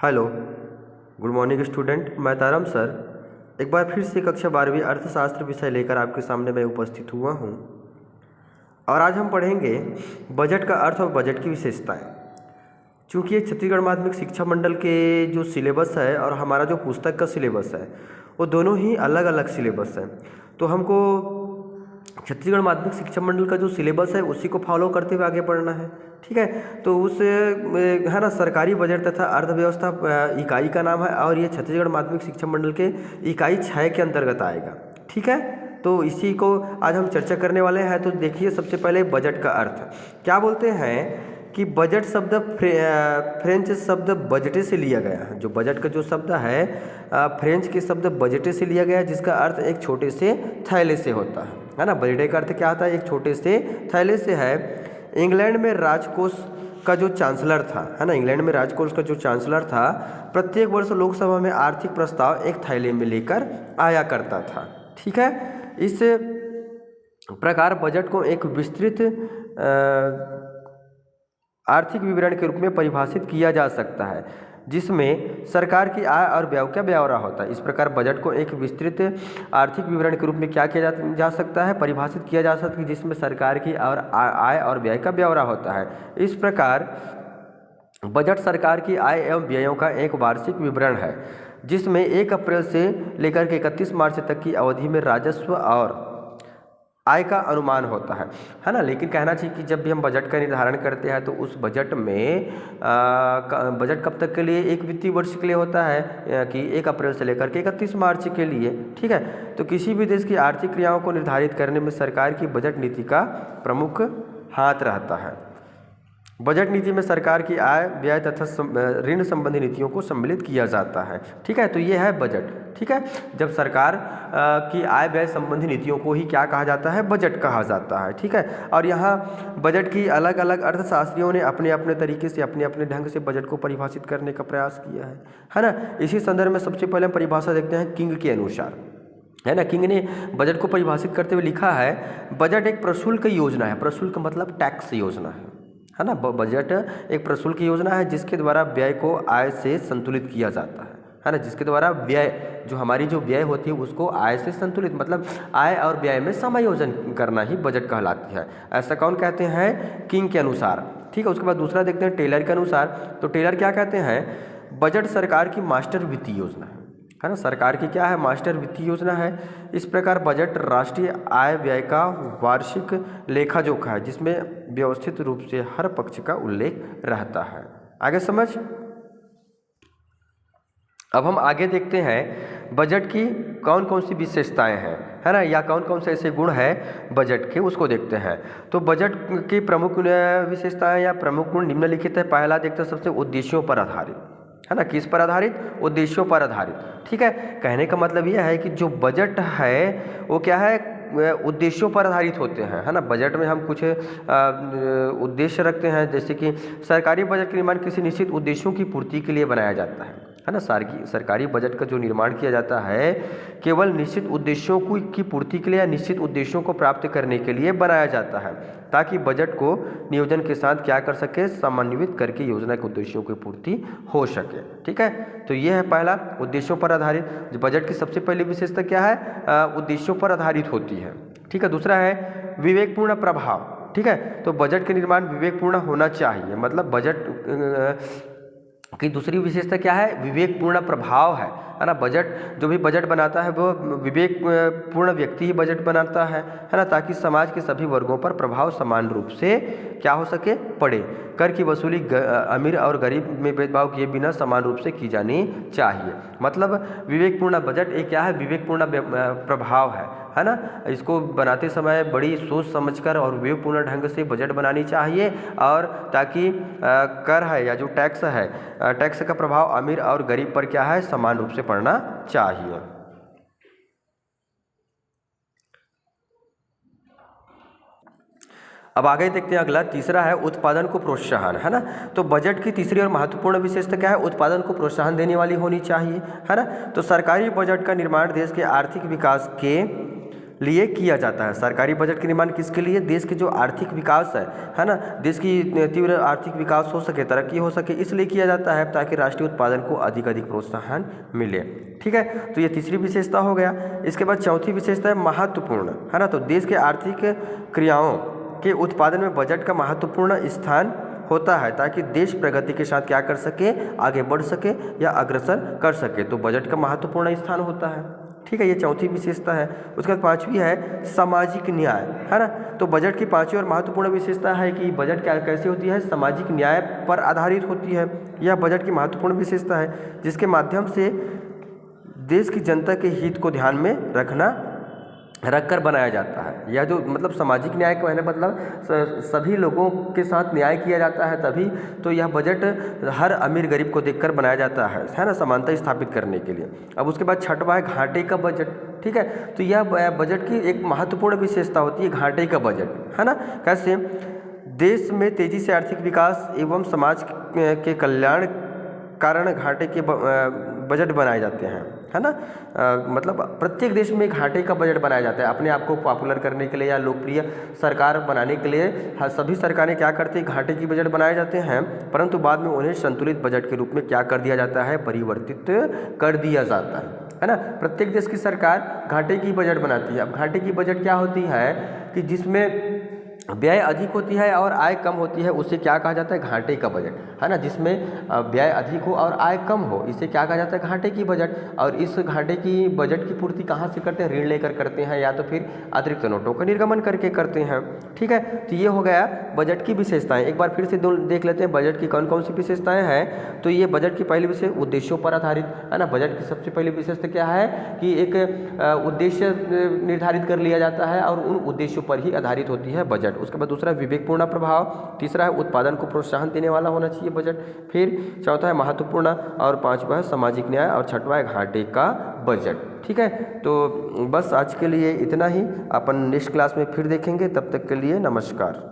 Hello, good morning student. मैं तारम sir एक बार फिर से कक्षा 12वीं अर्थशास्त्र विषय लेकर आपके सामने मैं उपस्थित हुआ हूँ और आज हम पढ़ेंगे बजट का अर्थ और बजट की विशेषताएं। चूँकि ये छत्तीसगढ़ माध्यमिक शिक्षा मंडल के जो सिलेबस है और हमारा जो पुस्तक का सिलेबस है वो दोनों ही अलग अलग सिलेबस है, तो हमको छत्तीसगढ़ माध्यमिक शिक्षा मंडल का जो सिलेबस है उसी को फॉलो करते हुए आगे बढ़ना है। ठीक है, तो उस है ना सरकारी बजट तथा अर्थव्यवस्था इकाई का नाम है और ये छत्तीसगढ़ माध्यमिक शिक्षा मंडल के इकाई 6 के अंतर्गत आएगा। ठीक है, तो इसी को आज हम चर्चा करने वाले हैं। तो देखिए, सबसे पहले बजट का अर्थ क्या बोलते हैं कि बजट शब्द फ्रेंच शब्द बजटे से लिया गया है। जो बजट का जो शब्द है फ्रेंच के शब्द बजटे से लिया गया है, जिसका अर्थ एक छोटे से थैले से होता है ना। बजटे का अर्थ क्या होता है? एक छोटे से थैले से है। इंग्लैंड में राजकोष का जो चांसलर था, है ना, इंग्लैंड में राजकोष का जो चांसलर था, प्रत्येक वर्ष लोकसभा में आर्थिक प्रस्ताव एक थैले में लेकर आया करता था। ठीक है, इस प्रकार बजट को एक विस्तृत आर्थिक विवरण के रूप में परिभाषित किया जा सकता है, जिसमें सरकार की आय और व्यय का ब्यौरा होता है। इस प्रकार बजट को एक विस्तृत आर्थिक विवरण के रूप में क्या किया जा सकता है? परिभाषित किया जा सकता है, जिसमें सरकार की आय और व्यय का ब्यौरा होता है। इस प्रकार बजट सरकार की आय एवं व्ययों का एक वार्षिक विवरण है, जिसमें 1 अप्रैल से लेकर के 31 मार्च तक की अवधि में राजस्व और आय का अनुमान होता है ना। लेकिन कहना चाहिए कि जब भी हम बजट का निर्धारण करते हैं तो उस बजट में बजट कब तक के लिए? एक वित्तीय वर्ष के लिए होता है कि 1 अप्रैल से लेकर के 31 मार्च के लिए। ठीक है, तो किसी भी देश की आर्थिक क्रियाओं को निर्धारित करने में सरकार की बजट नीति का प्रमुख हाथ रहता है। बजट नीति में सरकार की आय व्यय तथा ऋण संबंधी नीतियों को सम्मिलित किया जाता है। ठीक है, तो ये है बजट। ठीक है, जब सरकार की आय व्यय संबंधी नीतियों को ही क्या कहा जाता है? बजट कहा जाता है। ठीक है, और यहाँ बजट की अलग अलग अर्थशास्त्रियों ने अपने अपने तरीके से अपने अपने ढंग से बजट को परिभाषित करने का प्रयास किया है ना। इसी संदर्भ में सबसे पहले हम परिभाषा देखते हैं किंग के अनुसार, है ना। किंग ने बजट को परिभाषित करते हुए लिखा है, बजट एक प्रशुल्क योजना है। प्रशुल्क मतलब टैक्स योजना है ना। बजट एक प्रशुल्क योजना है जिसके द्वारा व्यय को आय से संतुलित किया जाता है ना। जिसके द्वारा व्यय जो हमारी जो व्यय होती है उसको आय से संतुलित, मतलब आय और व्यय में समायोजन करना ही बजट कहलाती है। ऐसा कौन कहते हैं? किंग के अनुसार। ठीक है, उसके बाद दूसरा देखते हैं टेलर के अनुसार। तो टेलर क्या कहते हैं? बजट सरकार की मास्टर वित्तीय योजना है ना। सरकार की क्या है? मास्टर वित्तीय योजना है। इस प्रकार बजट राष्ट्रीय आय व्यय का वार्षिक लेखा जोखा है, जिसमें व्यवस्थित रूप से हर पक्ष का उल्लेख रहता है। आगे समझ। अब हम आगे देखते हैं बजट की कौन कौन सी विशेषताएं हैं, है ना, या कौन कौन से ऐसे गुण हैं बजट के, उसको देखते हैं। तो बजट की प्रमुख विशेषताएं या प्रमुख गुण निम्नलिखित है। पहला देखते हैं सबसे उद्देश्यों पर आधारित, है ना। किस पर आधारित? उद्देश्यों पर आधारित। ठीक है, कहने का मतलब यह है कि जो बजट है वो क्या है? उद्देश्यों पर आधारित होते हैं, है ना। बजट में हम कुछ उद्देश्य रखते हैं, जैसे कि सरकारी बजट का निर्माण किसी निश्चित उद्देश्यों की पूर्ति के लिए बनाया जाता है ना। सरकारी बजट का जो निर्माण किया जाता है केवल निश्चित उद्देश्यों की पूर्ति के लिए या निश्चित उद्देश्यों को प्राप्त करने के लिए बनाया जाता है, ताकि बजट को नियोजन के साथ क्या कर सके? समन्वित करके योजना के उद्देश्यों की पूर्ति हो सके। ठीक है, तो ये है पहला, उद्देश्यों पर आधारित। बजट की सबसे पहली विशेषता क्या है? उद्देश्यों पर आधारित होती है। ठीक है, दूसरा है विवेकपूर्ण प्रभाव। ठीक है, तो बजट का निर्माण विवेकपूर्ण होना चाहिए, मतलब बजट की दूसरी विशेषता क्या है? विवेकपूर्ण प्रभाव है ना। बजट जो भी बजट बनाता है वो विवेकपूर्ण व्यक्ति ही बजट बनाता है ना, ताकि समाज के सभी वर्गों पर प्रभाव समान रूप से क्या हो सके? पड़े। कर की वसूली अमीर और गरीब में भेदभाव किए बिना समान रूप से की जानी चाहिए। मतलब विवेकपूर्ण बजट एक क्या है? विवेकपूर्ण प्रभाव है ना। इसको बनाते समय बड़ी सोच समझकर और विवेकपूर्ण ढंग से बजट बनानी चाहिए, और ताकि कर है या जो टैक्स है, टैक्स का प्रभाव अमीर और गरीब पर क्या है? समान रूप से पड़ना चाहिए। अब आगे देखते हैं अगला, तीसरा है उत्पादन को प्रोत्साहन, है ना। तो बजट की तीसरी और महत्वपूर्ण विशेषता क्या है? उत्पादन को प्रोत्साहन देने वाली होनी चाहिए, है ना। तो सरकारी बजट का निर्माण देश के आर्थिक विकास के लिए किया जाता है। सरकारी बजट का निर्माण किसके लिए? देश के जो आर्थिक विकास है ना, देश की तीव्र आर्थिक विकास हो सके, तरक्की हो सके, इसलिए किया जाता है ताकि राष्ट्रीय उत्पादन को अधिक प्रोत्साहन मिले। ठीक है, तो ये तीसरी विशेषता हो गया। इसके बाद चौथी विशेषता है महत्वपूर्ण, है ना। तो देश के आर्थिक क्रियाओं के उत्पादन में बजट का महत्वपूर्ण स्थान होता है ताकि देश प्रगति के साथ क्या कर सके, आगे बढ़ सके या अग्रसर कर सके, तो बजट का महत्वपूर्ण स्थान होता है। ठीक है, ये चौथी विशेषता है। उसके बाद पांचवी है सामाजिक न्याय, है ना। तो बजट की पांचवी और महत्वपूर्ण विशेषता है कि बजट क्या कैसे होती है, सामाजिक न्याय पर आधारित होती है। यह बजट की महत्वपूर्ण विशेषता है जिसके माध्यम से देश की जनता के हित को ध्यान में रखकर बनाया जाता है। यह जो मतलब सामाजिक न्याय का कहने मतलब सभी लोगों के साथ न्याय किया जाता है, तभी तो यह बजट हर अमीर गरीब को देखकर बनाया जाता है ना, समानता स्थापित करने के लिए। अब उसके बाद छठवां है घाटे का बजट। ठीक है, तो यह बजट की एक महत्वपूर्ण विशेषता होती है घाटे का बजट, है ना। कैसे? देश में तेजी से आर्थिक विकास एवं समाज के कल्याण कारण घाटे के बजट बनाए जाते हैं, है ना। मतलब प्रत्येक देश में घाटे का बजट बनाया जाता है अपने आप को पॉपुलर करने के लिए या लोकप्रिय सरकार बनाने के लिए। सभी सरकारें क्या करती हैं, घाटे की बजट बनाए जाते हैं, परंतु बाद में उन्हें संतुलित बजट के रूप में क्या कर दिया जाता है, परिवर्तित कर दिया जाता है ना। प्रत्येक देश की सरकार घाटे की बजट बनाती है। अब घाटे की बजट क्या होती है कि जिसमें व्यय अधिक होती है और आय कम होती है, उसे क्या कहा जाता है, घाटे का बजट, है ना। जिसमें व्यय अधिक हो और आय कम हो, इसे क्या कहा जाता है, घाटे की बजट। और इस घाटे की बजट की पूर्ति कहाँ से करते हैं, ऋण लेकर करते हैं या तो फिर अतिरिक्त नोटों का निर्गमन करके करते हैं। ठीक है, तो ये हो गया बजट की विशेषताएं। एक बार फिर से देख लेते हैं बजट की कौन कौन सी विशेषताएं हैं। तो ये बजट की पहली विशेष उद्देश्यों पर आधारित, है ना। बजट की सबसे पहली विशेषता क्या है कि एक उद्देश्य निर्धारित कर लिया जाता है और उन उद्देश्यों पर ही आधारित होती है बजट। उसके बाद दूसरा है विवेकपूर्ण प्रभाव, तीसरा है उत्पादन को प्रोत्साहन देने वाला होना चाहिए बजट, फिर चौथा है महत्वपूर्ण और पांचवा है सामाजिक न्याय और छठवां है घाटे का बजट। ठीक है, तो बस आज के लिए इतना ही। अपन नेक्स्ट क्लास में फिर देखेंगे, तब तक के लिए नमस्कार।